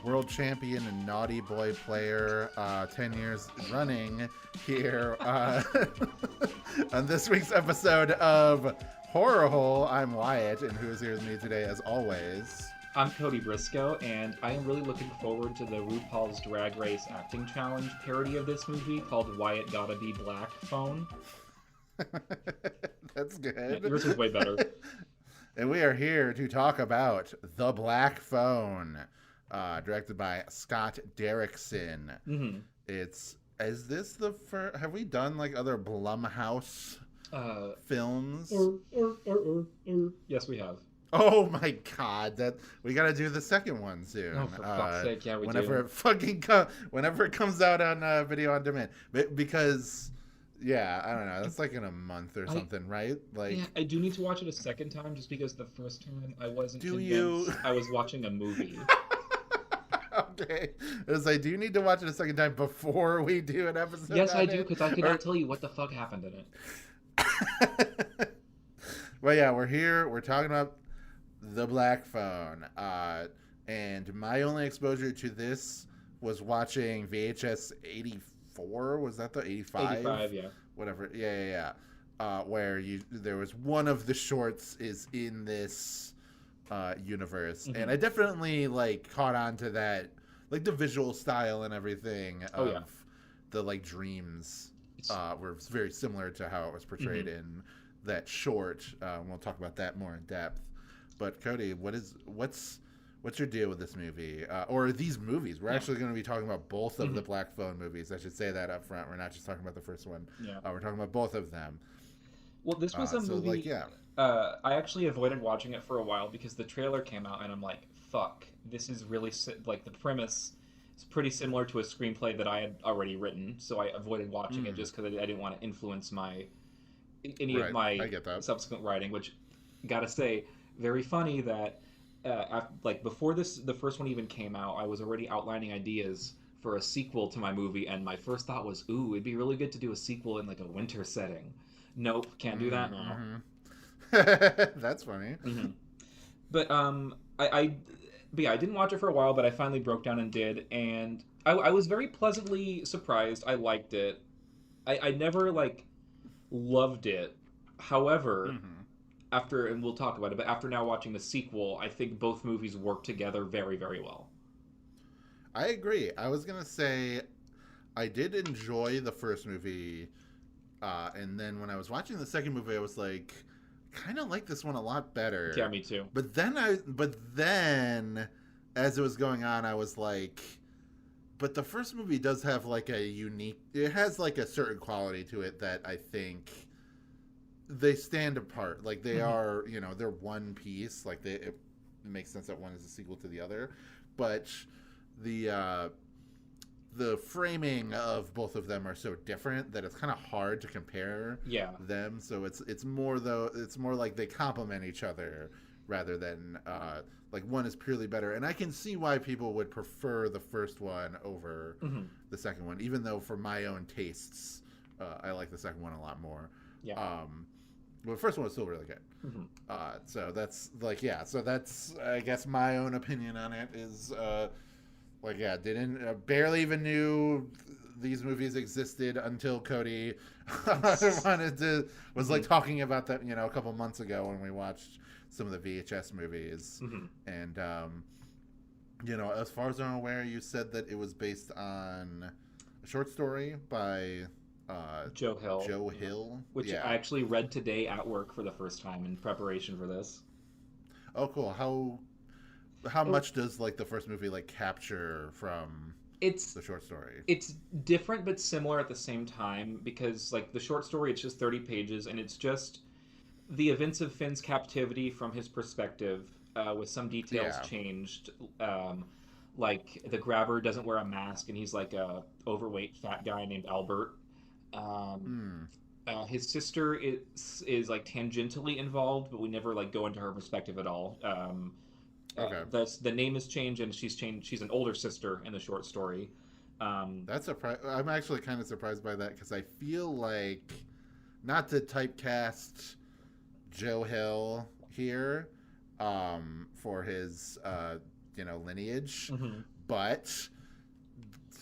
world champion and naughty boy player, 10 years running here on this week's episode of Horror Hole. I'm Wyatt, and who's here with me today, as always? I'm Cody Briscoe, and I am really looking forward to the RuPaul's Drag Race Acting Challenge parody of this movie called Wyatt Gotta Be Black Phone. That's good. Yours is way better. And we are here to talk about The Black Phone, directed by Scott Derrickson. Mm-hmm. Is this the first? Have we done like other Blumhouse films? Yes, we have. Oh my god! That we got to do the second one soon. Oh, for fuck's sake! Yeah, whenever do. Whenever it comes out on video on demand, because. Yeah, I don't know. That's like in a month or something, right? Like, yeah, I do need to watch it a second time, just because the first time I wasn't convinced you? I was watching a movie. Okay, it was like, do you need to watch it a second time before we do an episode? Yes, I do, because I could not tell you what the fuck happened in it. Well, yeah, we're here. We're talking about The Black Phone, and my only exposure to this was watching VHS 84. Was that the 85? 85, yeah. Whatever. Yeah. Where there was one of the shorts is in this universe, and I definitely like caught on to that, like the visual style and everything of the like dreams were very similar to how it was portrayed in that short. We'll talk about that more in depth. But Cody, what's your deal with this movie? Or these movies? We're actually going to be talking about both of the Black Phone movies. I should say that up front. We're not just talking about the first one. Yeah. We're talking about both of them. Well, this was a movie... Like, yeah. I actually avoided watching it for a while because the trailer came out and I'm like, fuck, this is really... Like, the premise is pretty similar to a screenplay that I had already written, so I avoided watching it just because I didn't want to influence any of my subsequent writing, which, gotta say, very funny that... before the first one even came out, I was already outlining ideas for a sequel to my movie, and my first thought was, ooh, it'd be really good to do a sequel in like a winter setting. Nope, can't do that now. That's funny. But I didn't watch it for a while, but I finally broke down and did, and I was very pleasantly surprised. I liked it. I never like loved it. However. And we'll talk about it, but after now watching the sequel, I think both movies work together very, very well. I agree. I was going to say I did enjoy the first movie, and then when I was watching the second movie, I was like, kind of like this one a lot better. Yeah, me too. But then as it was going on, I was like, but the first movie does have like it has like a certain quality to it that I think... they stand apart. Like they are, they're one piece. Like it makes sense that one is a sequel to the other, but the framing of both of them are so different that it's kind of hard to compare them. So it's more like they complement each other rather than like one is purely better. And I can see why people would prefer the first one over the second one, even though for my own tastes, I like the second one a lot more. Yeah. Well, the first one was still really good. So that's like, so that's, I guess, my own opinion on it is, barely even knew these movies existed until Cody was like talking about that, a couple months ago when we watched some of the VHS movies. And, as far as I'm aware, you said that it was based on a short story by... Joe Hill. Which I actually read today at work for the first time in preparation for this. Oh, cool. How much does like the first movie like capture from the short story? It's different but similar at the same time, because like the short story, it's just 30 pages and it's just the events of Finn's captivity from his perspective, with some details changed. Like the grabber doesn't wear a mask and he's like a overweight fat guy named Albert. His sister is like tangentially involved, but we never like go into her perspective at all. The name has changed, and she's an older sister in the short story. That's I'm actually kind of surprised by that, because I feel like, not to typecast Joe Hill here, for his lineage, but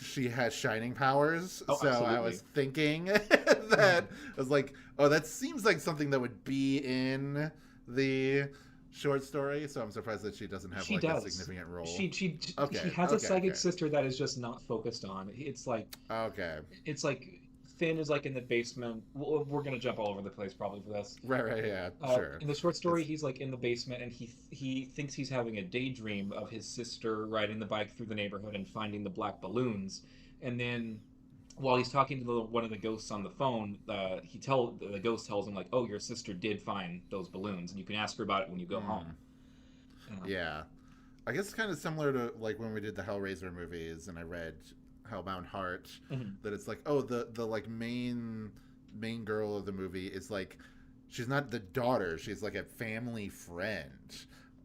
she has shining powers. Oh, So I absolutely. was thinking that I was like, oh, that seems like something that would be in the short story. So I'm surprised that she doesn't have She like a does. significant role. She Okay, has a okay, psychic okay, sister that is just not focused on. okay. It's like Finn is like in the basement. We're gonna jump all over the place probably for this. Right, right, yeah, sure. In the short story, It's he's like in the basement and he thinks he's having a daydream of his sister riding the bike through the neighborhood and finding the black balloons. And then while he's talking to one of the ghosts on the phone, the ghost tells him like, "Oh, your sister did find those balloons, and you can ask her about it when you go home." mm, Um, yeah. I guess it's kind of similar to like when we did the Hellraiser movies, and I read Hellbound Heart. mhm. That it's like, oh, the like main girl of the movie is like, she's not the daughter, she's like a family friend,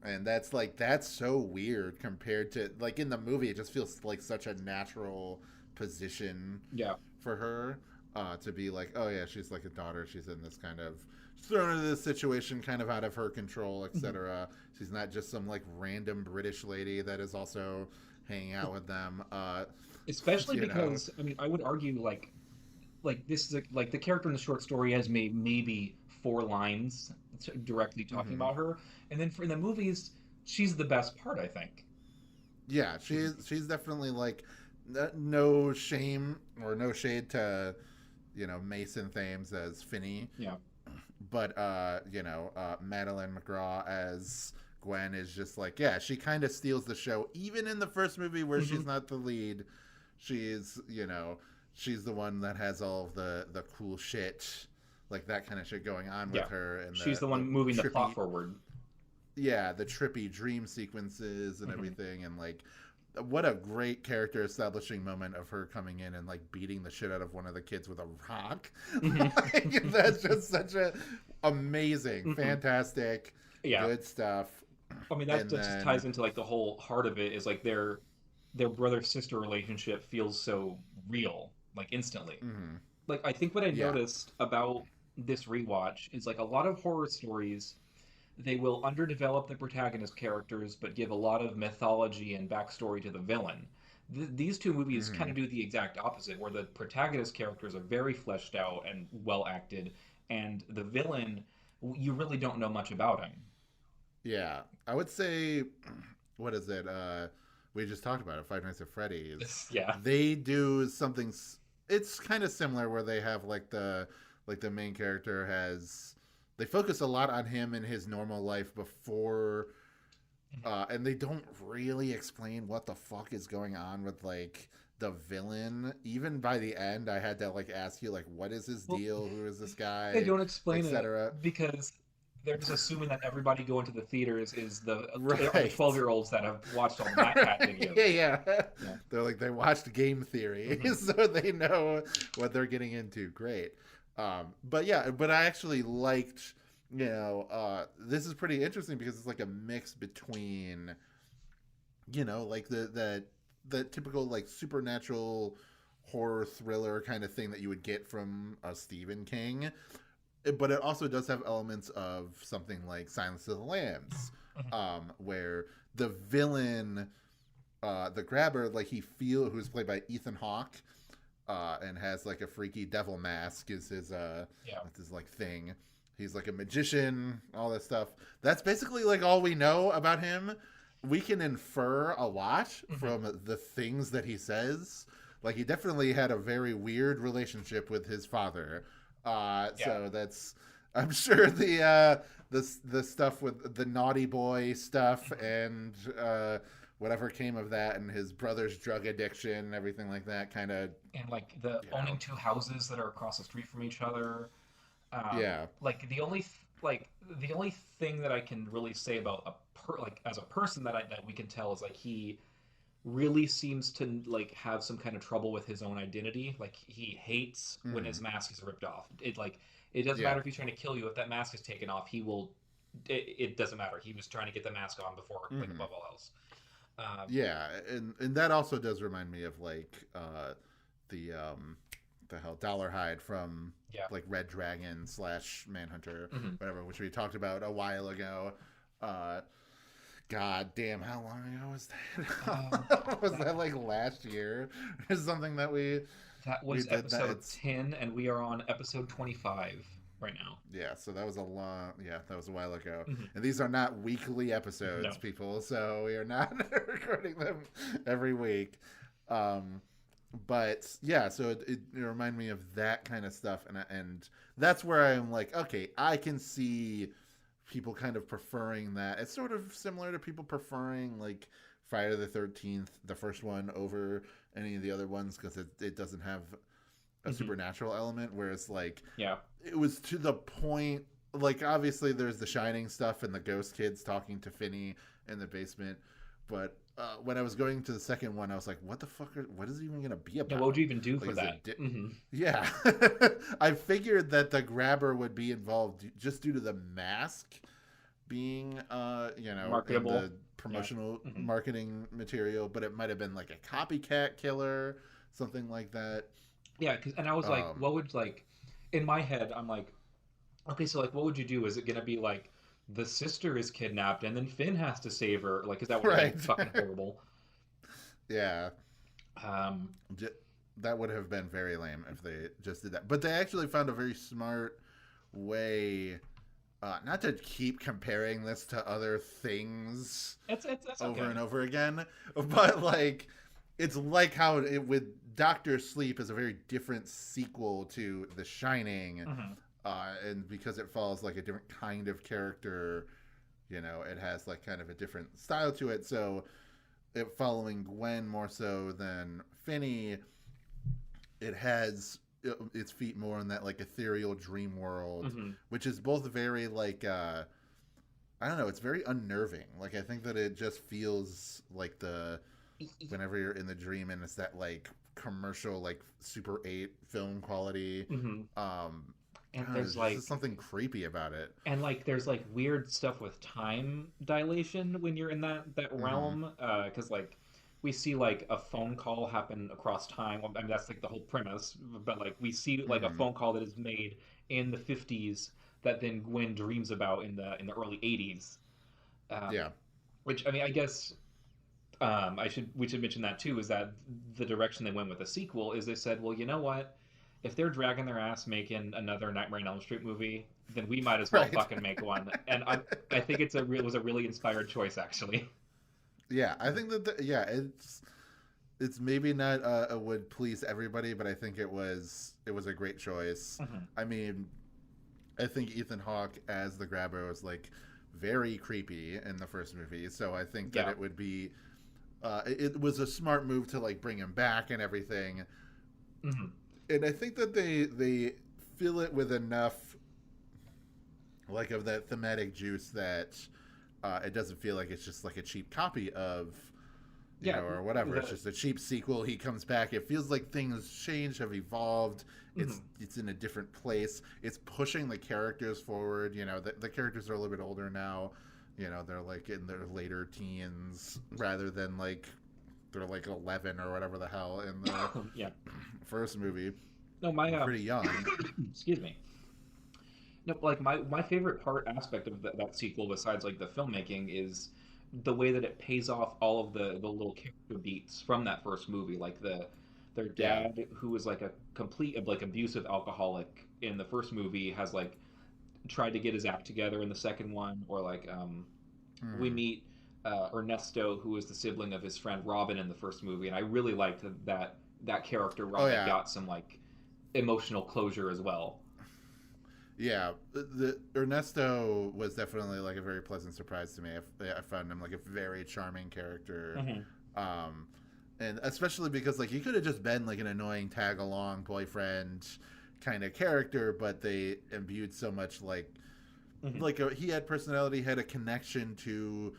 and that's so weird compared to like in the movie. It just feels like such a natural position Yeah. for her to be like, oh yeah, she's like a daughter. She's in this kind of she's thrown into this situation, kind of out of her control, Mhm. etc. She's not just some like random British lady that is also hanging out with them. Especially You know, because I mean, I would argue this is like the character in the short story has maybe four lines directly talking hmm about her, and then for in the movies, she's the best part, I think. yeah, she's definitely like no shame or no shade to Mason Thames as Finney, Yeah. but Madeline McGraw as Gwen is just like, yeah, she kind of steals the show even in the first movie where Hmm. she's not the lead. She's she's the one that has all of the cool shit, like that kind of shit going on with Yeah. her, and She's the the one moving the plot trippy, forward. yeah, the trippy dream sequences and Hmm. everything. And like what a great character establishing moment of her coming in and like beating the shit out of one of the kids with a rock. Hmm. Like, that's just such a amazing, Hmm. fantastic, Yeah. good stuff. I mean, And that just ties then into like the whole heart of it is like their brother sister relationship feels so real, like instantly. mhm, Like I think what I yeah, noticed about this rewatch is like a lot of horror stories, they will underdevelop the protagonist characters but give a lot of mythology and backstory to the villain. These two movies kind mhm, of do the exact opposite, where the protagonist characters are very fleshed out and well acted, and the villain, you really don't know much about him. yeah. I would say, what is it? We just talked about it. Five Nights at Freddy's. Yeah. They do something. It's kind of similar where they have like the main character has. They focus a lot on him in his normal life before, and they don't really explain what the fuck is going on with like the villain. Even by the end, I had to like ask you like, what is his Well, deal? Who is this they guy, don't explain it etc. because they're just assuming that everybody going to the theaters is the Right. 12-year-olds that have watched all the Matt Pat Yeah, videos. yeah. Yeah. They're like they watched Game Theory, Hmm. so they know what they're getting into. Great. But yeah, but I actually liked. This is pretty interesting because it's like a mix between, like the typical like supernatural horror thriller kind of thing that you would get from a Stephen King, but it also does have elements of something like Silence of the Lambs, Hmm. where the villain, the grabber, like who's played by Ethan Hawke, and has like a freaky devil mask is his Yeah. that's his like thing. He's like a magician, all that stuff. That's basically like all we know about him. We can infer a lot Hmm. from the things that he says. Like he definitely had a very weird relationship with his father. Yeah. So that's I'm sure the stuff with the naughty boy stuff Hmm. and whatever came of that and his brother's drug addiction, everything like that, kind of And like the you owning know, two houses that are across the street from each other. yeah. Like the only thing that I can really say about like as a person that we can tell is like he really seems to like have some kind of trouble with his own identity. Like he hates when his Mm, mask is ripped off. It doesn't yeah. matter if he's trying to kill you. If that mask is taken off, he will. It doesn't matter. He was trying to get the mask on before, like Hmm. above all else. Um, Yeah, and that also does remind me of like the the hell Dollarhide from yeah. like Red Dragon / Manhunter, Hmm. whatever, which we talked about a while ago. Uh, God damn, how long ago was Um, that? Was that that like last year or something that that we was did that? episode It's 10, and we are on episode 25 right now. yeah, so that was a long yeah, that was a while ago. Hmm. And these are not weekly episodes, No. people, so we are not recording them every week. Um but yeah, so it reminded me of that kind of stuff, and that's where I'm like, okay, I can see people kind of preferring that. It's sort of similar to people preferring like Friday the 13th, the first one, over any of the other ones because it doesn't have a Hmm. supernatural element. Whereas like Yeah. it was to the point, like obviously there's the Shining stuff and the ghost kids talking to Finney in the basement, but when I was going to the second one, I was like, what the fuck? What is it even gonna be Yeah. What would about? you even do Like, for is that? it? Hmm. Yeah, I figured that the grabber would be involved just due to the mask being, in Marketable. the Yeah. promotional Hmm. marketing material, but it might have been like a copycat killer, something like that. Yeah. And I was like, Um, what would like, in my head, I'm like, okay, so like, what would you do? Is it gonna be like the sister is kidnapped and then Finn has to save her? Like, because that would have been right? fucking horrible. Yeah, Um, j- that would have been very lame if they just did that. But they actually found a very smart way, not to keep comparing this to other things that's over okay. and over again, but like it's like how it with Doctor Sleep is a very different sequel to The Shining, Hmm. and because it follows like a different kind of character, it has like kind of a different style to it. So it following Gwen more so than Finney, it has its feet more in that like ethereal dream world, Hmm. which is both very like I don't know, it's very unnerving. Like I think that it just feels like the whenever you're in the dream and it's that like commercial like Super 8 film quality. Hmm. I And don't know, there's there's just like, something creepy about it. there's like weird stuff with time dilation when you're in that Mm-hmm. realm, because like we see like a phone call happen across time. I mean, that's like the whole premise, but like we see like a Mm-hmm. phone call that is made in the 50s that then Gwen dreams about in the early 80s. Um, Yeah. which I mean, I guess we should mention that too, is that the direction they went with the sequel is they said, well, you know what? If they're dragging their ass making another Nightmare on Elm Street movie, then we might as well Right. fucking make one. And I think it was a really inspired choice actually. Yeah, I think that yeah, it's maybe not would please everybody, but I think it was a great choice. Hmm. I mean, I think Ethan Hawke as the grabber was like very creepy in the first movie, so I think that Yeah. it would be it was a smart move to like bring him back and everything. Hmm. And I think that they fill it with enough like of that thematic juice that it doesn't feel like it's just like a cheap copy of Yeah. or whatever. It's The, just a cheap sequel. He comes back. It feels like things change, have evolved. It's mhm. it's in a different place. It's pushing the characters forward. The characters are a little bit older now. They're like in their later teens rather than like they're like 11 or whatever the hell in the Yeah. first movie. No, my Pretty young. excuse me. No, like my favorite part aspect of that sequel, besides like the filmmaking, is the way that it pays off all of the little character beats from that first movie. Like their Yeah. dad, who was like a complete like abusive alcoholic in the first movie, has like tried to get his act together in the second one. Or like we Hmm. meet Ernesto, who is the sibling of his friend Robin in the first movie, and I really liked that character. Oh Robin yeah. got some like emotional closure as well. Yeah, the Ernesto was definitely like a very pleasant surprise to me. I found him like a very charming character, Hmm. um, and especially because like he could have just been like an annoying tag along boyfriend kind of character, but they imbued so much Hmm. he had personality, had a connection to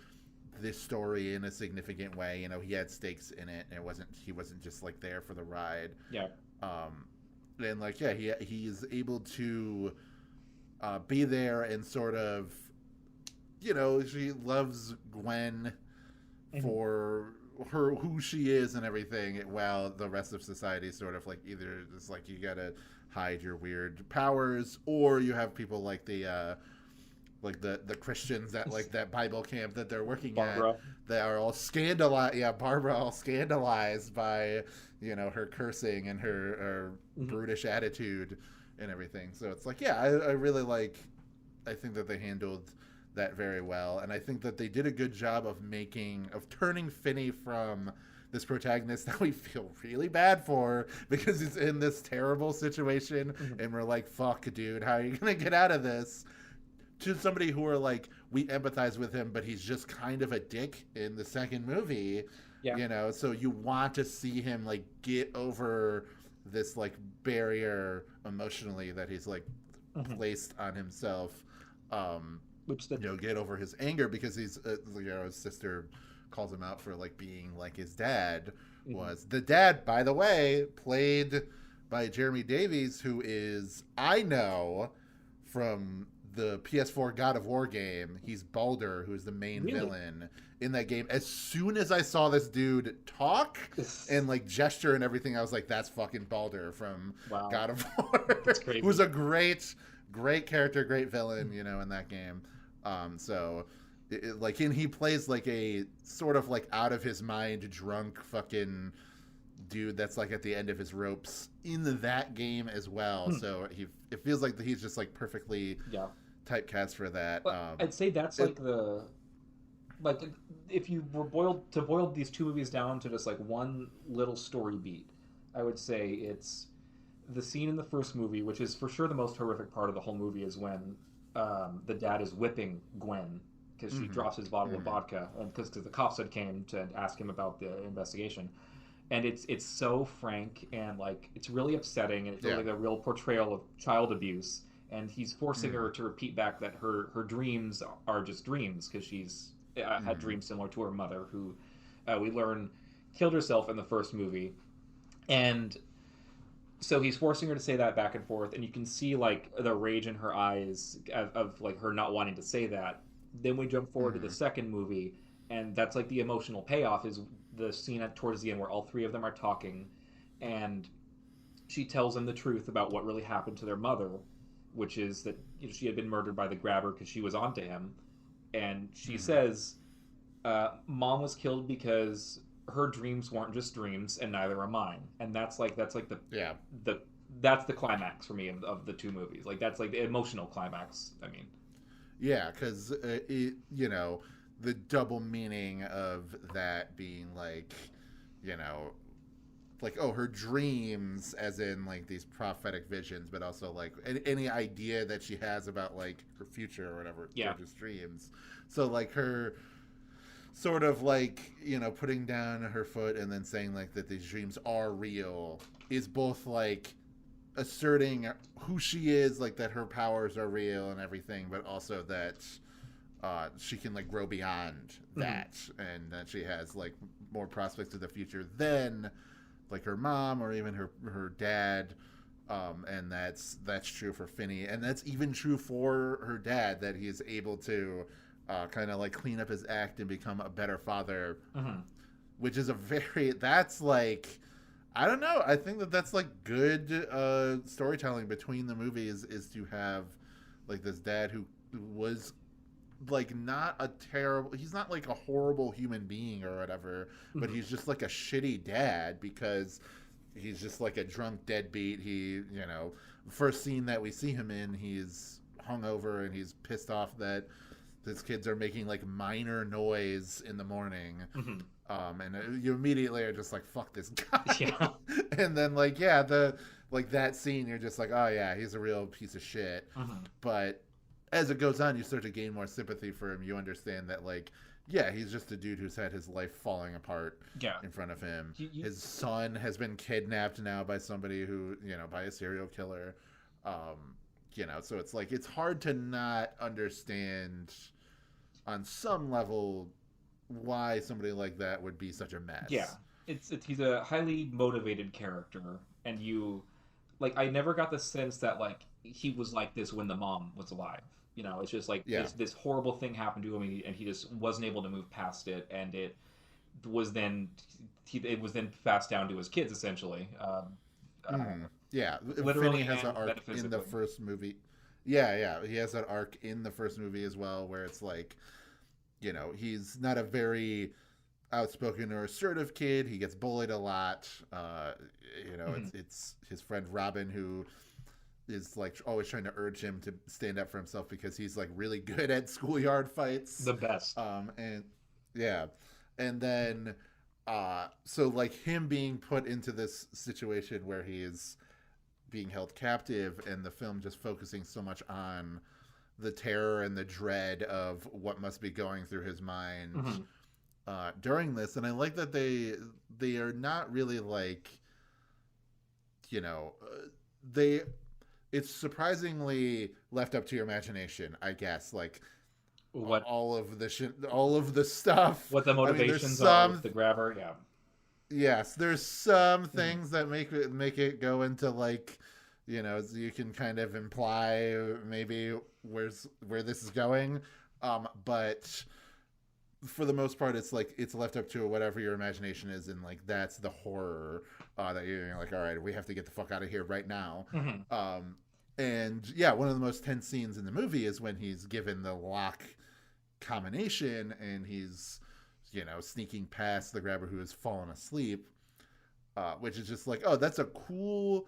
this story in a significant way. He had stakes in it, and he wasn't just like there for the ride. Yeah. Um, and like yeah, he is able to be there and sort of, she loves Gwen Hmm. for her who she is and everything, while the rest of society sort of like either it's like you gotta hide your weird powers, or you have people like like the Christians at like that Bible camp that they're working at, Barbara. they are all scandalized. Yeah, Barbara all scandalized by her cursing and her Mhm. brutish attitude and everything. So it's like, yeah, I really like. I think that they handled that very well, and I think that they did a good job of turning Finney from this protagonist that we feel really bad for because he's in this terrible situation, Mhm. and we're like, fuck, dude, how are you gonna get out of this? To somebody who are like, we empathize with him, but he's just kind of a dick in the second movie, Yeah. so you want to see him like get over this like barrier emotionally that he's like Mhm. placed on himself. um Which the get over his anger because he's his sister calls him out for like being like his dad Mhm. was. The dad, by the way, played by Jeremy Davies, who is, I know from the PS4 God of War game, he's Baldur, who's the main Really? villain in that game. As soon as I saw this dude talk and like gesture and everything, I was like, that's fucking Baldur from Wow. God of War. That's crazy. Who's a great character, great villain, in that game. So like, and he plays like a sort of like out of his mind, drunk fucking dude that's like at the end of his ropes in that game as well. So it feels like he's just like perfectly Yeah. typecast for that. But I'd say that's like if you were boil these two movies down to just like one little story beat, I would say it's the scene in the first movie, which is for sure the most horrific part of the whole movie, is when the dad is whipping Gwen because she drops his bottle of vodka, and because the cops had came to ask him about the investigation, and it's so frank and like it's really upsetting, and it's like a real portrayal of child abuse, and he's forcing her to repeat back that her dreams are just dreams because she's had dreams similar to her mother, who we learn killed herself in the first movie, and so he's forcing her to say that back and forth, and you can see like the rage in her eyes of like her not wanting to say that. Then we jump forward to the second movie, and that's like the emotional payoff is the scene towards the end where all three of them are talking, and she tells him the truth about what really happened to their mother, which is that she had been murdered by the grabber because she was onto him, and she says, "Mom was killed because her dreams weren't just dreams, and neither are mine." And that's like the the that's the climax for me of the two movies. Like that's like the emotional climax. I mean, yeah, because the double meaning of that being like, like, oh, her dreams, as in like these prophetic visions, but also like any idea that she has about like her future or whatever, they're just dreams. So like her sort of like putting down her foot and then saying like that these dreams are real is both like asserting who she is, like that her powers are real and everything, but also that she can like grow beyond that, and that she has like more prospects of the future than like her mom or even her dad. And that's true for Finney, and that's even true for her dad, that he is able to kind of like clean up his act and become a better father, which is that's like, I don't know, I think that's like good storytelling between the movies, is to have like this dad who was like he's not like a horrible human being or whatever, but he's just like a shitty dad because he's just like a drunk deadbeat. He, first scene that we see him in, he's hungover and he's pissed off that his kids are making like minor noise in the morning. And you immediately are just like, fuck this guy. Yeah. And then like, that scene, you're just like, oh yeah, he's a real piece of shit. But as it goes on, you start to gain more sympathy for him. You understand that like, yeah, he's just a dude who's had his life falling apart in front of him. His son has been kidnapped now by somebody who, by a serial killer. So it's like, it's hard to not understand on some level why somebody like that would be such a mess. Yeah. He's a highly motivated character, and I never got the sense that like he was like this when the mom was alive. It's just like this horrible thing happened to him, and he just wasn't able to move past it, and it was then passed down to his kids essentially. Yeah, Finney has an arc in the first movie. Yeah. He has that arc in the first movie as well, where it's like, he's not a very outspoken or assertive kid. He gets bullied a lot. Hmm. It's his friend Robin who is like always trying to urge him to stand up for himself because he's like really good at schoolyard fights. The best. And yeah, and then so like him being put into this situation where he is being held captive, and the film just focusing so much on the terror and the dread of what must be going through his mind Hmm. during this. And I like that they are not really like, you know they it's surprisingly left up to your imagination, I guess. Like What all of the stuff. what the I mean, there's motivations are with some the grabber? Yeah. yes, there's some Hmm. things that make it go into like, you can kind of imply maybe where this is going, but for the most part, it's like it's left up to whatever your imagination is, and like that's the horror that you're like, all right, we have to get the fuck out of here right now. Hmm. Um, and yeah, one of the most tense scenes in the movie is when he's given the lock combination and he's sneaking past the grabber who has fallen asleep, which is just like, oh, that's a cool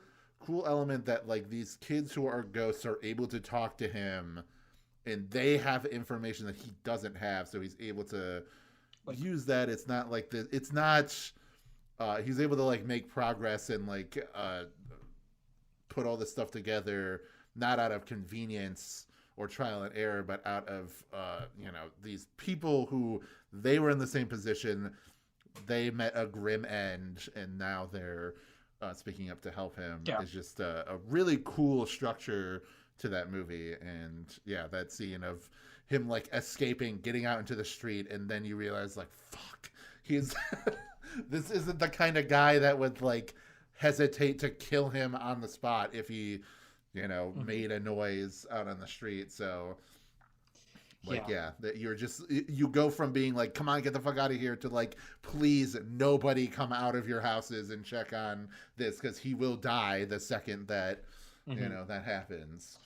element that like these kids who are ghosts are able to talk to him and they have information that he doesn't have, so he's able to Like, use that. It's not like it's not he's able to like make progress and like put all this stuff together, not out of convenience or trial and error, but out of these people who they were in the same position. They met a grim end, and now they're speaking up to help him. yeah. Is just a really cool structure to that movie. And yeah, that scene of him like escaping, getting out into the street, and then you realize like, fuck, he's this isn't the kind of guy that would like hesitate to kill him on the spot if he Hmm. made a noise out on the street. So like, Yeah. yeah, that you go from being like, come on, get the fuck out of here, to like, please nobody come out of your houses and check on this because he will die the second that Hmm. that happens.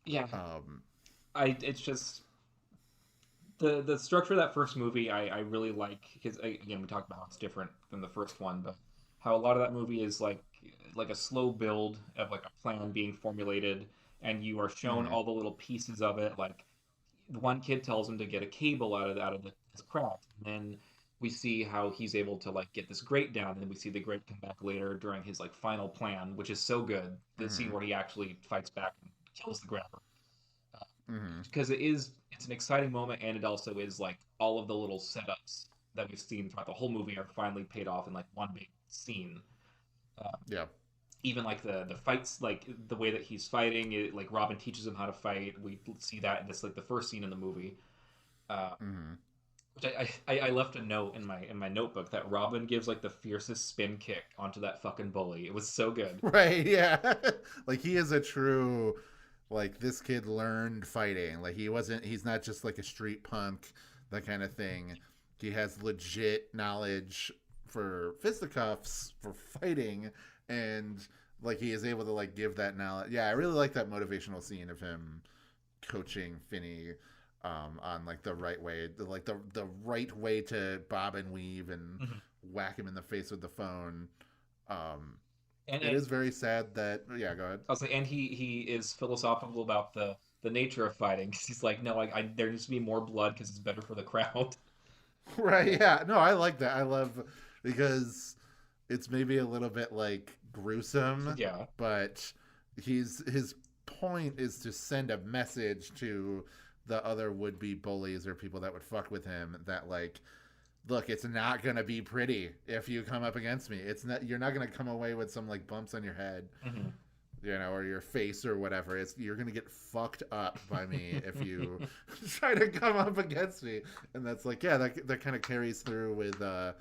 Yeah. um It's just the structure of that first movie. I really like because again we talked about how it's different than the first one, but how a lot of that movie is like a slow build of like a plan being formulated, and you are shown mhm, all the little pieces of it. Like the one kid tells him to get a cable out of this crack, and then we see how he's able to like get this grate down, and then we see the grate come back later during his like final plan, which is so good. The scene mhm, where he actually fights back and kills the grabber, mhm. because it's an exciting moment, and it also is like all of the little setups that we've seen throughout the whole movie are finally paid off in like one big scene. uh, Yeah. Even like the fights, like the way that he's fighting it, like Robin teaches him how to fight. We see that in this like the first scene in the movie, uh, Mhm. which I left a note in my notebook that Robin gives like the fiercest spin kick onto that fucking bully. It was so good. Right, yeah. Like he is a true, like, this kid learned fighting. Like he's not just like a street punk, that kind of thing. He has legit knowledge for fisticuffs, for fighting, and like he is able to like give that knowledge. Yeah, I really like that motivational scene of him coaching Finney on like the right way, like the right way to bob and weave and Mhm. whack him in the face with the phone. Um, and it and is very sad that, yeah, go ahead. I was like, and he is philosophical about the nature of fighting. 'Cause he's like, no, there needs to be more blood because it's better for the crowd. Right, yeah, no, I like that. I love because it's maybe a little bit like gruesome, Yeah. but his point is to send a message to the other would-be bullies or people that would fuck with him that like, look, it's not gonna be pretty if you come up against me. It's not You're not gonna come away with some like bumps on your head, Hmm. or your face or whatever. You're gonna get fucked up by me if you try to come up against me. And that's like, yeah, that kind of carries through with the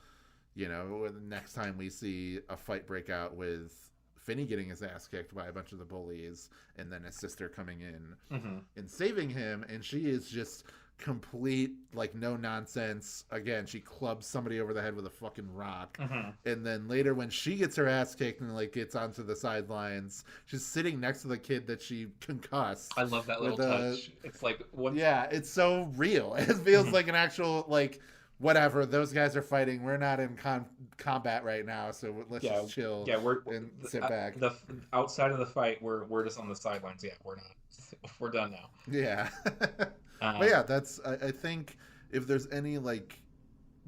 next time we see a fight break out with Finney getting his ass kicked by a bunch of the bullies, and then his sister coming in Hmm. and saving him, and she is just complete like no nonsense. Again, she clubs somebody over the head with a fucking rock. Mhm. And then later when she gets her ass kicked and like gets onto the sidelines, she's sitting next to the kid that she concussed I love that little with a touch. It's like once. yeah, it's so real. It feels Mhm. like an actual like whatever. Those guys are fighting. We're not in combat right now, so let's Yeah, just chill yeah. We're and sit back. the outside of the fight. We're just on the sidelines. Yeah, we're not. We're done now. Yeah, but Um, yeah, that's I think if there's any like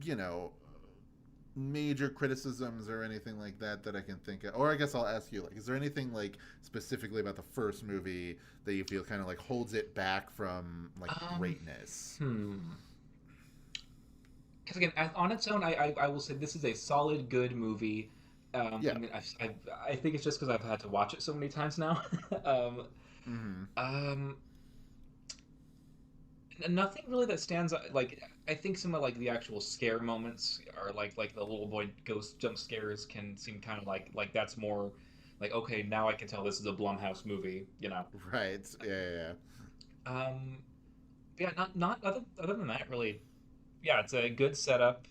you know major criticisms or anything like that that I can think of, or I guess I'll ask you like, is there anything like specifically about the first movie that you feel kind of like holds it back from like um, greatness? hmm. Because again, on its own, I will say this is a solid, good movie. I Yeah. mean, I think it's just because I've had to watch it so many times now. um, Hmm. um, Nothing really that stands out. Like I think some of like the actual scare moments are like the little boy ghost jump scares can seem kind of like that's more like okay, now I can tell this is a Blumhouse movie, you know. Right. Yeah. Um, yeah, not other than that really. Yeah, it's a good setup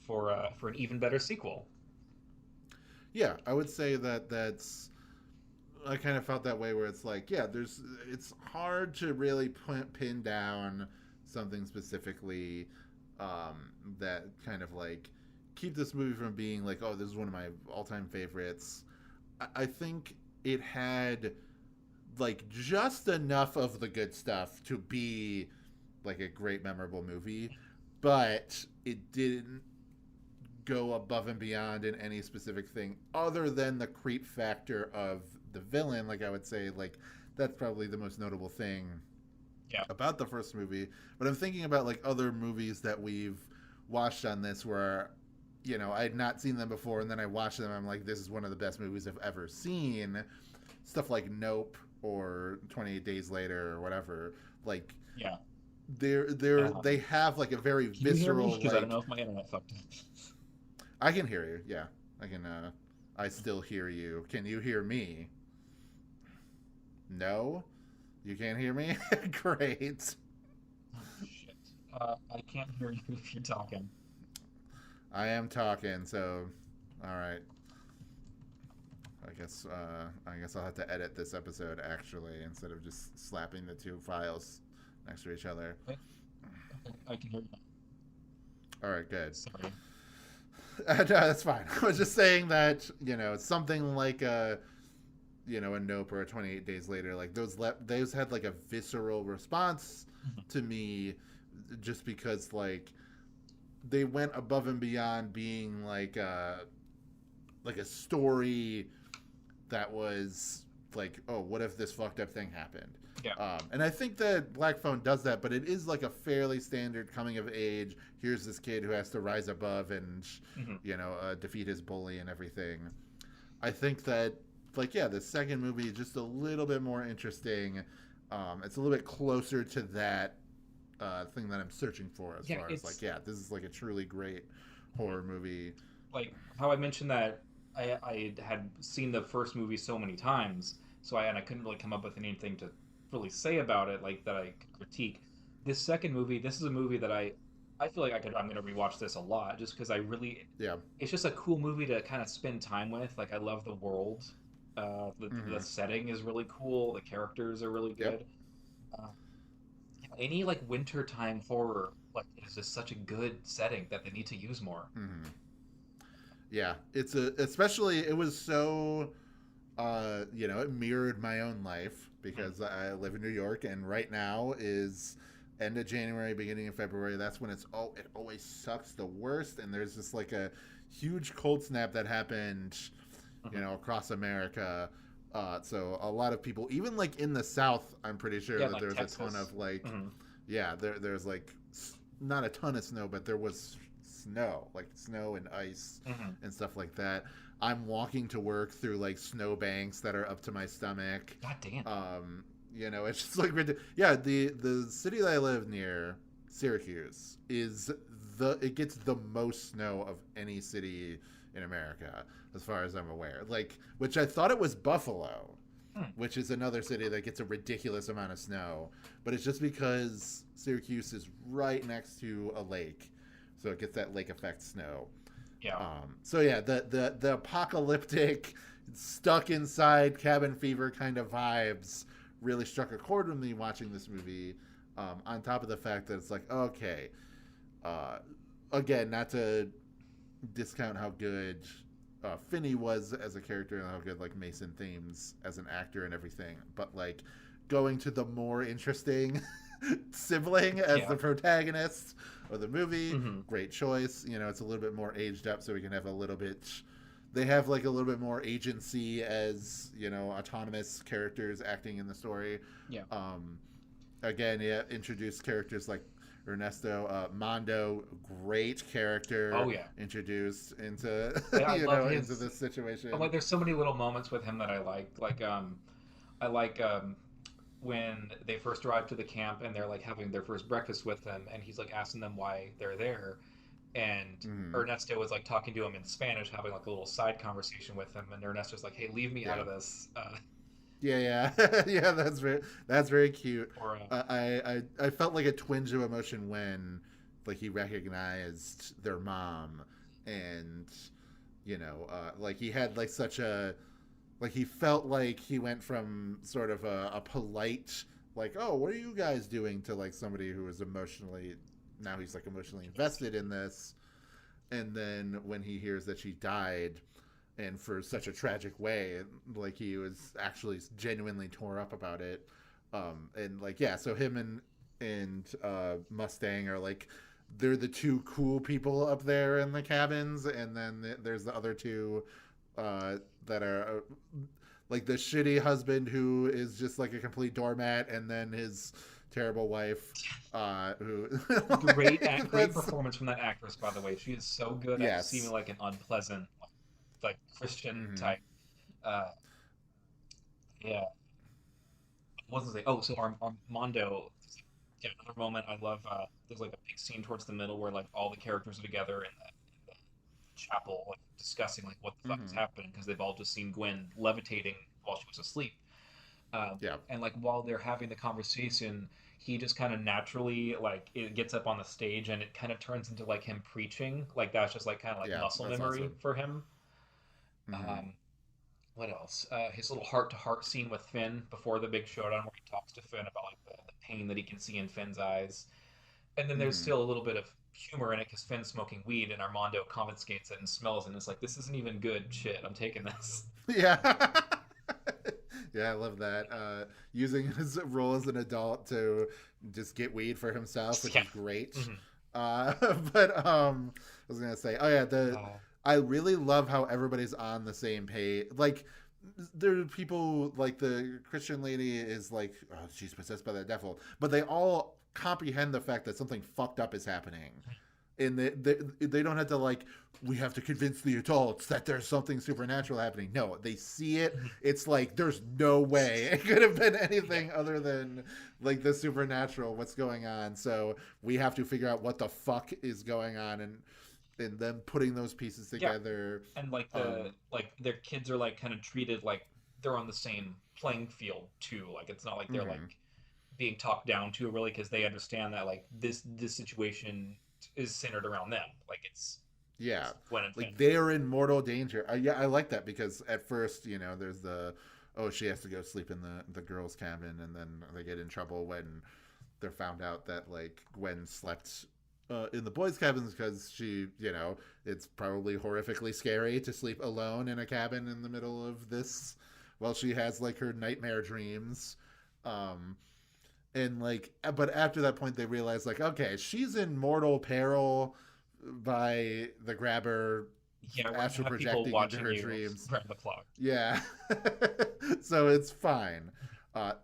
for an even better sequel. Yeah. I would say that that's. I kind of felt that way where it's like, yeah, there's. It's hard to really pin down something specifically that kind of like keep this movie from being like, oh, this is one of my all-time favorites. I think it had like just enough of the good stuff to be like a great memorable movie, but it didn't go above and beyond in any specific thing other than the creep factor of the villain. Like I would say, like that's probably the most notable thing Yeah. about the first movie. But I'm thinking about like other movies that we've watched on this where I had not seen them before, and then I watched them. I'm like, this is one of the best movies I've ever seen. Stuff like Nope or 28 Days Later or whatever. Like Yeah. they have like a very Can you hear me? visceral Because I don't like know if my internet fucked up. I can hear you. Yeah, I can. I still hear you. Can you hear me? No, you can't hear me. Great. Oh, shit. I can't hear you if you're talking. I am talking. So, all right. I guess I'll have to edit this episode actually instead of just slapping the two files next to each other. Okay, I can hear you now. All right, good. Sorry. No, that's fine. I was just saying that something like a Nope or a 28 Days Later, like those had like a visceral response to me, just because like they went above and beyond being like a story that was like, oh, what if this fucked up thing happened? Yeah. And I think that Black Phone does that, but it is like a fairly standard coming of age. Here's this kid who has to rise above and, Mhm. defeat his bully and everything. I think that, like, yeah, the second movie is just a little bit more interesting. It's a little bit closer to that thing that I'm searching for as Yeah, far as, like, it's yeah, this is like a truly great horror movie. like how I mentioned that I had seen the first movie so many times, so I couldn't really come up with anything to really say about it, like that I could critique. This second movie, this is a movie that I feel like I'm gonna rewatch this a lot just because I really Yeah. it's just a cool movie to kind of spend time with. Like I love the world, the Hmm. setting is really cool, the characters are really Yep. good. Uh, any like wintertime horror like is just such a good setting that they need to use more. Hmm. Yeah. Especially, it was so, it mirrored my own life Mm. because I live in New York, and right now is end of January, beginning of February. That's when it always sucks the worst, and there's just like a huge cold snap that happened, Mhm. across America. So a lot of people, even like in the South, I'm pretty sure Yeah, that like there's a ton Texas. of like, Hmm. yeah, there's like not a ton of snow, but there was snow, like snow and ice Hmm. and stuff like that. I'm walking to work through like snow banks that are up to my stomach. God damn. It's just like yeah, the city that I live near, Syracuse, is it gets the most snow of any city in America as far as I'm aware. Like, which I thought it was Buffalo. Hmm. which is another city that gets a ridiculous amount of snow. But it's just because Syracuse is right next to a lake, so it gets that lake effect snow. Yeah. So yeah, the apocalyptic, stuck inside cabin fever kind of vibes really struck a chord with me watching this movie. On top of the fact that it's like, okay, uh, again, not to discount how good Finney was as a character and how good like Mason Thames as an actor and everything, but like going to the more interesting sibling as Yeah. the protagonist of the movie, Hmm. great choice. You know, it's a little bit more aged up, so we can have a little bit. They have like a little bit more agency as autonomous characters acting in the story. Yeah. Again, yeah, introduce characters like Ernesto Mondo, great character Oh yeah. introduced into I love into his. this situation. Like, there's so many little moments with him that I like. I like when they first arrive to the camp and they're like having their first breakfast with him, and he's like asking them why they're there, and Mm-hmm. Ernesto was like talking to him in Spanish, having like a little side conversation with him, and Ernesto's like, "Hey, leave me out Yeah, of this." yeah, yeah, yeah. That's very cute. Or I felt like a twinge of emotion when like he recognized their mom, and like he had like such a like he felt like he went from sort of a polite like, oh, what are you guys doing, to like somebody who is emotionally, now he's like emotionally invested in this. And then when he hears that she died, and for such a tragic way, like he was actually genuinely tore up about it. And like, yeah, so him and Mustang are like, they're the two cool people up there in the cabins, and then there's the other two that are like the shitty husband who is just like a complete doormat, and then his terrible wife, who great performance from that actress, by the way. She is so good at seeming yes. like an unpleasant, like Christian Mm-hmm. type. Uh, yeah. What was it? Oh, so Armando. Yeah, another moment I love. There's like a big scene towards the middle where like all the characters are together in the chapel, like discussing like what the fuck is Mm-hmm. happening because they've all just seen Gwen levitating while she was asleep. Yeah. And like while they're having the conversation, he just kind of naturally like it gets up on the stage and it kind of turns into like him preaching. Like that's just like kind of like Yeah, muscle that's memory awesome. for him. Mm-hmm. Um, what else? His little heart to heart scene with Finn before the big showdown, where he talks to Finn about like the pain that he can see in Finn's eyes, and then there's Mm-hmm. still a little bit of humor in it because Finn's smoking weed and Armando confiscates it and smells it, and it's like this isn't even good shit. I'm taking this. Yeah. Yeah, I love that. Using his role as an adult to just get weed for himself, which Yeah. is great. Hmm. Uh, but I was gonna say, oh yeah, the Uh, I really love how everybody's on the same page. Like, there are people like the Christian lady is like, oh, she's possessed by the devil, but they all comprehend the fact that something fucked up is happening, and they don't have to like, we have to convince the adults that there's something supernatural happening. No, they see it. It's like there's no way it could have been yeah. anything other than like the supernatural, what's going on. So we have to figure out what the fuck is going on, and them putting those pieces Yeah. together. And like um their kids are like kind of treated like they're on the same playing field too. Like it's not like they're mhm. like being talked down to really because they understand that like this situation is centered around them. Like Yeah, it's Gwen and Finn. like they are in mortal danger. Yeah, I like that, because at first, there's the, oh, she has to go sleep in the girls' cabin, and then they get in trouble when they're found out that like Gwen slept in the boys' cabins, because it's probably horrifically scary to sleep alone in a cabin in the middle of this while she has like her nightmare dreams. Um, and like, but after that point, they realize like, okay, she's in mortal peril by the grabber Yeah, we're gonna astral have people projecting into watching her you dreams. grab the clock. Yeah. So it's fine.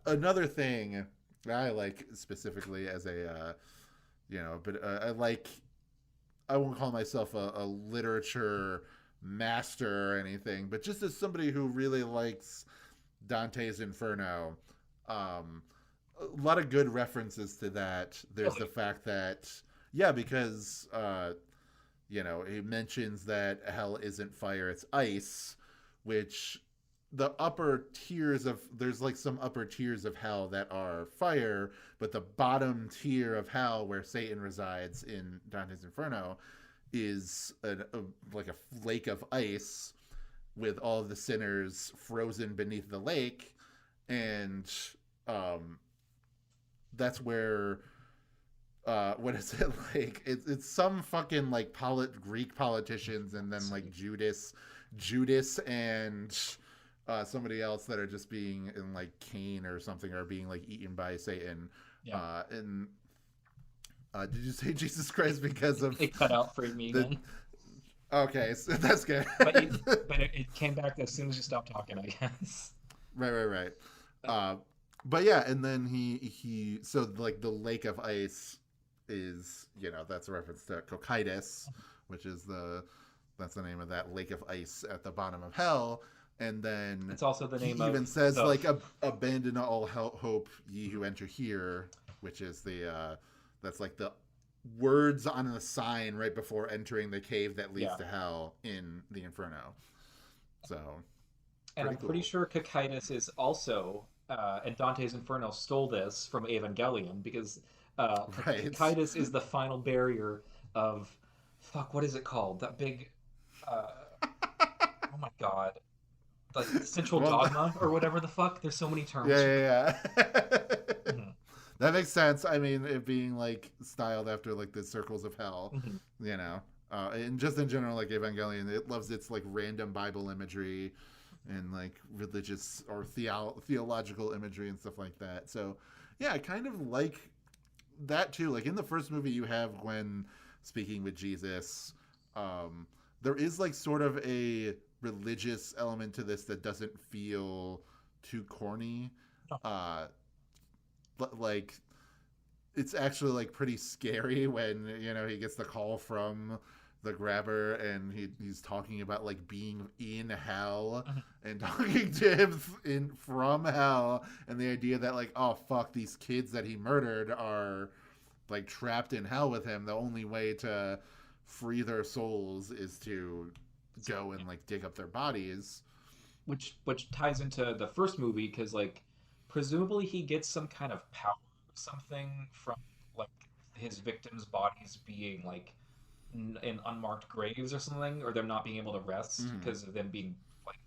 Another thing I like specifically as a, but I like, I won't call myself a literature master or anything, but just as somebody who really likes Dante's Inferno, um, a lot of good references to that. There's the Really? fact that, yeah, because he mentions that hell isn't fire, it's ice, which the upper tiers of there's like some upper tiers of hell that are fire, but the bottom tier of hell where Satan resides in Dante's Inferno is like a lake of ice with all of the sinners frozen beneath the lake, and um, that's where what is it like? It's some fucking like Greek politicians, and then like Judas, and somebody else that are just being in like Cain or something are being like eaten by Satan. Yeah. And did you say Jesus Christ because of It cut out for me again. Okay, so that's good. But it came back as soon as you stopped talking, I guess. Right. But yeah, and then he so like the lake of ice is, that's a reference to Cocytus, which is that's the name of that lake of ice at the bottom of hell. And then it's also the name he even says like abandon all hope ye who enter here, which is that's like the words on the sign right before entering the cave that leads to hell in the Inferno. So, and I'm pretty sure Cocytus is also, and Dante's Inferno stole this from Evangelion, because Cocytus is the final barrier of, what is it called? That big, oh my god, the central dogma or whatever the fuck. There's so many terms. Yeah. Mm-hmm. That makes sense. I mean, it being like styled after like the circles of hell, and just in general, like Evangelion, it loves its like random Bible imagery and like religious or theological imagery and stuff like that. So yeah, I kind of like that too. Like in the first movie, you have Gwen speaking with Jesus. There is like sort of a religious element to this that doesn't feel too corny. But like it's actually like pretty scary when he gets the call from the grabber and he's talking about like being in hell and talking to him from hell, and the idea that like, oh fuck, these kids that he murdered are like trapped in hell with him. The only way to free their souls is to go and like dig up their bodies, which ties into the first movie, because like presumably he gets some kind of power or something from like his victims' bodies being like in unmarked graves or something, or them not being able to rest because of them being like,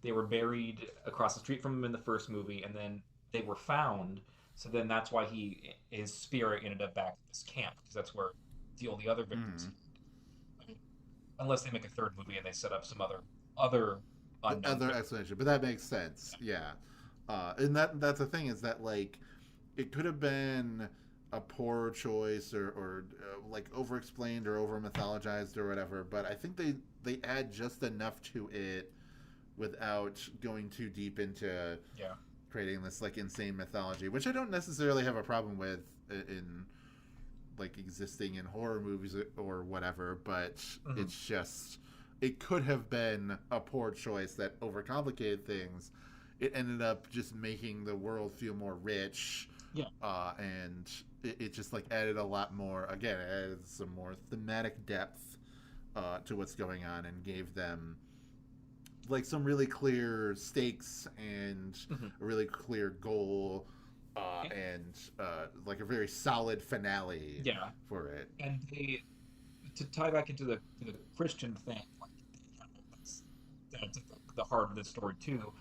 they were buried across the street from him in the first movie, and then they were found. So then that's why his spirit ended up back at this camp, because that's where the only other victims. Unless they make a third movie and they set up some other explanation, but that makes sense. Yeah. And that's the thing, is that like it could have been a poor choice or like over explained or over mythologized or whatever, but I think they add just enough to it without going too deep into creating this like insane mythology, which I don't necessarily have a problem with in like existing in horror movies or whatever, but it's just, it could have been a poor choice that overcomplicated things. It ended up just making the world feel more rich, and it just like added a lot more. Again, it added some more thematic depth to what's going on, and gave them like some really clear stakes and a really clear goal, and like a very solid finale for it. And to tie back into the Christian thing, like that's the heart of the story too.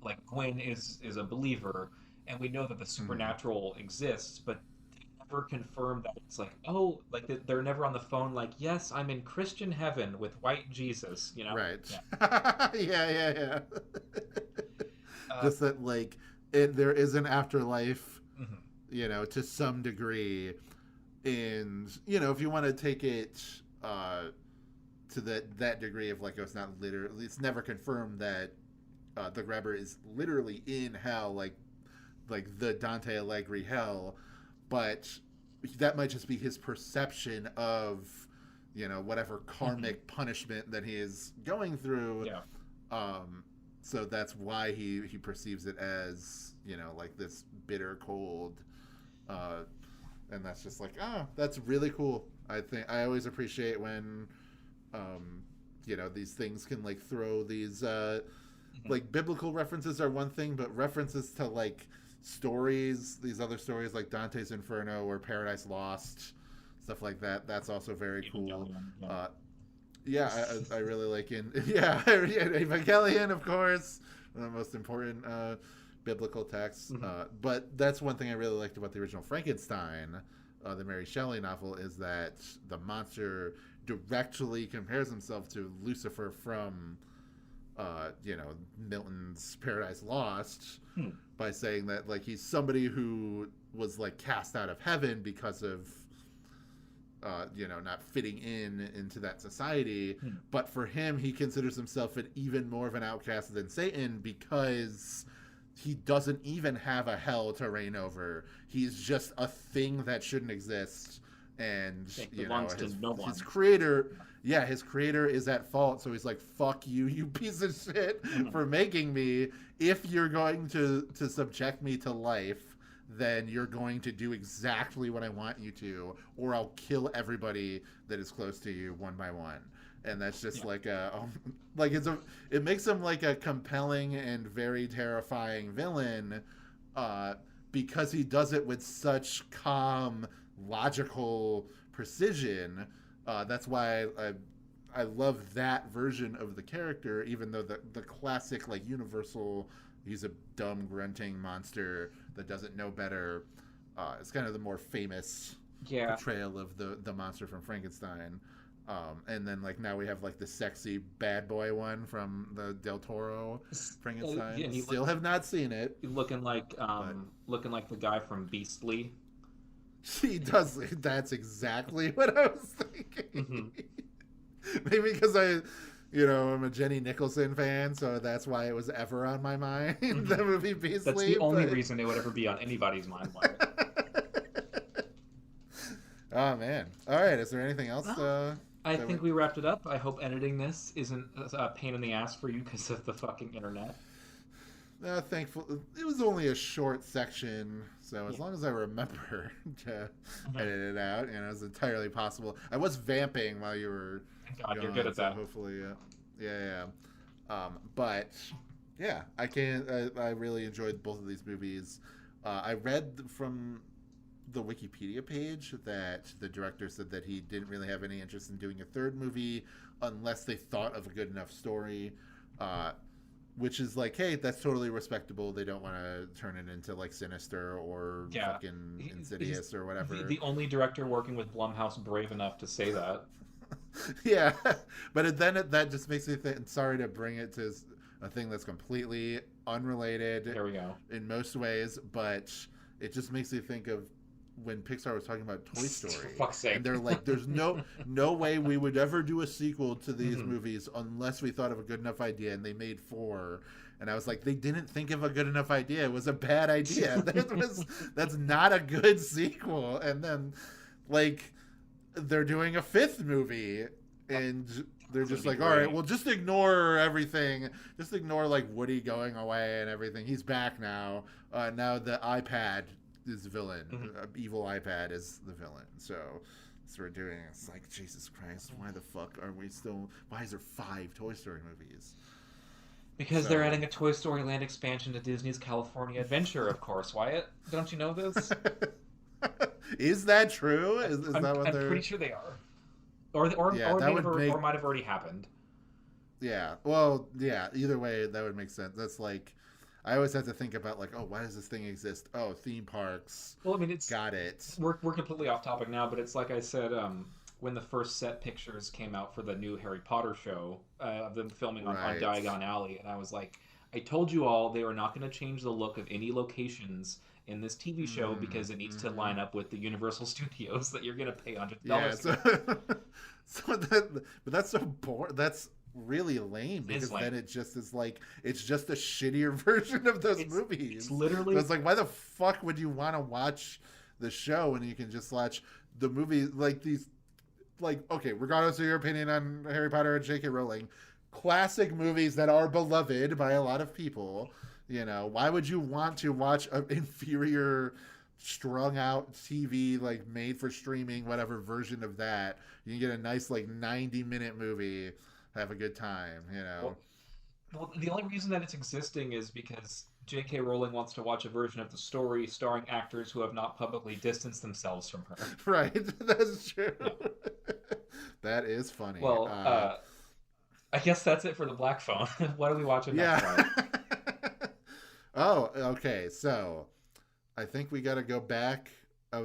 Like Gwen is a believer, and we know that the supernatural exists, but they never confirm that it's like, oh, like they're never on the phone like, yes, I'm in Christian heaven with white Jesus, Right. Yeah. Just that like there is an afterlife, to some degree, and if you want to take it to that degree of like, it's not literally, it's never confirmed that the grabber is literally in hell, like the Dante Alighieri hell, but that might just be his perception of whatever karmic punishment that he is going through. So that's why he perceives it as like this bitter cold, and that's just like, that's really cool. I think I always appreciate when these things can like throw these Mhm. like biblical references are one thing, but references to like stories, these other stories like Dante's Inferno or Paradise Lost, stuff like that. That's also very cool. Evangelion, yeah. Uh, yeah, I really like in yeah, Evangelion, of course, one of the most important biblical texts. Mhm. But that's one thing I really liked about the original Frankenstein, the Mary Shelley novel, is that the monster directly compares himself to Lucifer from Milton's Paradise Lost Hmm. by saying that like he's somebody who was like cast out of heaven because of not fitting into that society. Hmm. But for him, he considers himself an even more of an outcast than Satan because he doesn't even have a hell to reign over. He's just a thing that shouldn't exist. And It belongs to no one. his creator, yeah, his creator is at fault. So he's like, "Fuck you, you piece of shit, Mhm. for making me. If you're going to subject me to life, then you're going to do exactly what I want you to, or I'll kill everybody that is close to you one by one." And that's just Yeah. like it makes him like a compelling and very terrifying villain, uh, because he does it with such calm, logical precision. That's why I love that version of the character, even though the classic like universal, he's a dumb grunting monster that doesn't know better. It's kind of the more famous Yeah. portrayal of the monster from Frankenstein. And then like now we have like the sexy bad boy one from the Del Toro Frankenstein. Yeah, he Still have not seen it. But looking like the guy from Beastly. he does. That's exactly what I was thinking. Hmm. Maybe because I'm a Jenny Nicholson fan, so that's why it was ever on my mind. Hmm. The movie Beastly. That's the only reason it would ever be on anybody's mind. Oh man! All right. Is there anything else? Well, I that think we wrapped it up. I hope editing this isn't a pain in the ass for you because of the fucking internet. Thankful it was only a short section, so as Yeah. long as I remember to Mhm. edit it out, it's entirely possible. I was vamping while you were Thank God going you're good on, at so that. hopefully, yeah. But yeah, I can. I really enjoyed both of these movies. I read from the Wikipedia page that the director said that he didn't really have any interest in doing a third movie unless they thought of a good enough story. Which is like, hey, that's totally respectable. They don't want to turn it into like Sinister or Yeah. fucking He's Insidious or whatever. the only director working with Blumhouse brave enough to say that. Yeah, but that just makes me think. Sorry to bring it to a thing that's completely unrelated There we go. in most ways, but it just makes me think of when Pixar was talking about Toy For Story, fuck's sake. and they're like, "There's no way we would ever do a sequel to these Mhm. movies unless we thought of a good enough idea," and they made 4. And I was like, they didn't think of a good enough idea. It was a bad idea. That's not a good sequel. And then, like, they're doing a 5th movie, and they're just gonna like, be all right, great. well, just ignore everything. Just ignore like Woody going away and everything. He's back now. Now the iPad is the villain. Mhm. Evil iPad is the villain. So we're doing. It's like, Jesus Christ, why the fuck are we still? Why is there 5 Toy Story movies? Because So- they're adding a Toy Story Land expansion to Disney's California Adventure, of course. Wyatt, don't you know this? Is that true? Is I'm, that what I'm they're? pretty sure they are. Or Yeah, or, that may would have, make- or might have already happened. Yeah. Well, yeah. Either way, that would make sense. That's like, I always have to think about like, oh, why does this thing exist? Oh, theme parks. Well, I mean, it's Got it. we're completely off topic now, but it's like I said, when the first set pictures came out for the new Harry Potter show, of them filming on Right. Diagon Alley, and I was like, I told you all they were not going to change the look of any locations in this TV show because it needs to Mhm. line up with the Universal Studios that you're going to pay $100 Yeah. for. But that's so boring. That's really lame It is because lame. then it just is like it's just a shittier version of those It's- movies. It's literally So it's like, why the fuck would you want to watch the show when you can just watch the movie like these? Like, okay, regardless of your opinion on Harry Potter and J.K. Rowling, classic movies that are beloved by a lot of people. Why would you want to watch an inferior, strung out TV, like made for streaming, whatever version of that? You can get a nice, like, 90-minute movie, have a good time, Well, Well, the only reason that it's existing is because J.K. Rowling wants to watch a version of the story starring actors who have not publicly distanced themselves from her. Right, that's true. Yeah. That is funny. Well, I guess that's it for the Black Phone. What are we watching next, Yeah. Ryan? Oh, okay. So I think we got to go back. I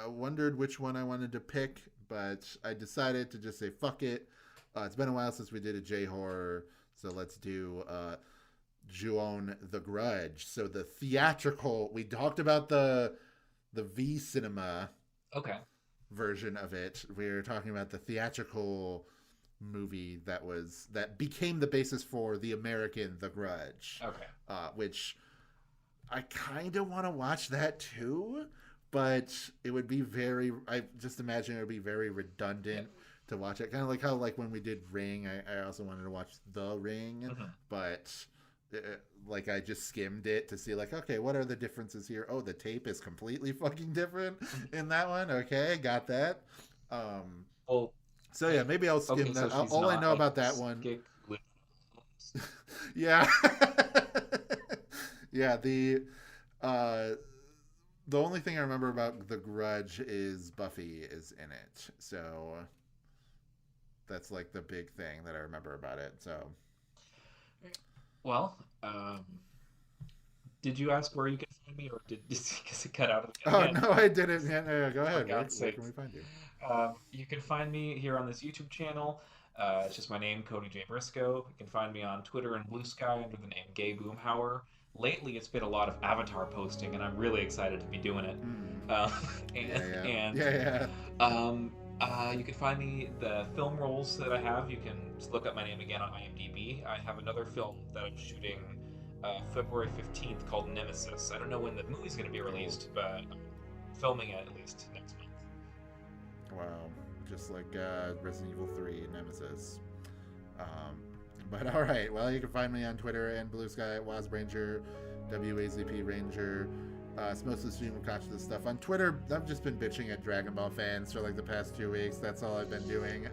wondered which one I wanted to pick, but I decided to just say fuck it. It's been a while since we did a J horror, so let's do Ju-on the Grudge. So the theatrical. We talked about the V Cinema Okay. version of it. We were talking about the theatrical movie that became the basis for the American The Grudge. Okay. Which I kind of want to watch that too, but it would be I just imagine it would be very redundant to watch it. Kind of like how, like, when we did Ring, I also wanted to watch The Ring, but like I just skimmed it to see, like, okay, what are the differences here? Oh, the tape is completely fucking different in that one. Okay, got that. Well, So yeah, maybe I'll skim okay, so that. she's All I not, know like, about that one. Skik- Yeah. Yeah, the only thing I remember about The Grudge is Buffy is in it. So that's like the big thing that I remember about it. So Well, did you ask where you can find me, or because it cut out Oh again? no, I didn't. Yeah, no, go For ahead. God's Where sake. can we find you? You can find me here on this YouTube channel. It's just my name, Cody J. Briscoe. You can find me on Twitter and Blue Sky under the name Gay Boomhauer. Lately, it's been a lot of Avatar posting, and I'm really excited to be doing it. Mm. Uh, Yeah, yeah. and Yeah, yeah. you can find me the film roles that I have. You can just look up my name again on IMDb. I have another film that I'm shooting February 15th called Nemesis. I don't know when the movie's going to be released, but I'm filming it at least next month. Wow. Just like Resident Evil 3 Nemesis. But all right. Well, you can find me on Twitter and Blue Sky at WazRanger, WAZP Ranger. It's mostly stream and catch this stuff on Twitter. I've just been bitching at Dragon Ball fans for like the past 2 weeks. That's all I've been doing.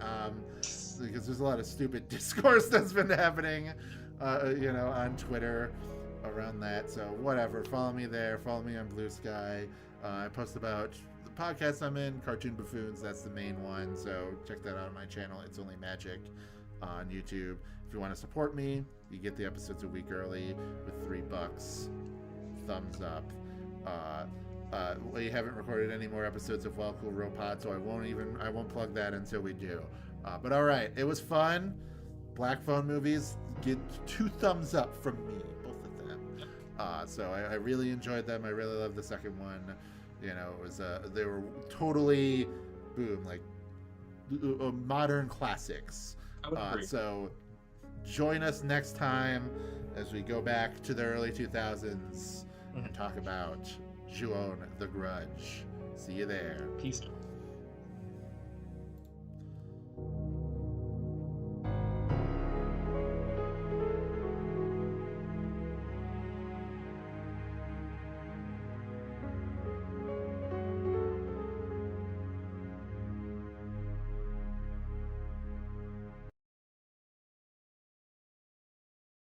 Because there's a lot of stupid discourse that's been happening, on Twitter around that. So whatever. Follow me there. Follow me on Blue Sky. I post about the podcast I'm in, Cartoon Buffoons. That's the main one. So check that out on my channel. It's Only Magic on YouTube. If you want to support me, you get the episodes a week early with $3. Thumbs up. We haven't recorded any more episodes of Well Cool Robot, so I won't plug that until we do. But all right, it was fun. Black Phone movies get 2 thumbs up from me, both of them. So I really enjoyed them. I really loved the second one. It was they were totally boom, like modern classics. I would agree. So join us next time as we go back to the early 2000s and talk about Ju-on the Grudge. See you there. Peace out.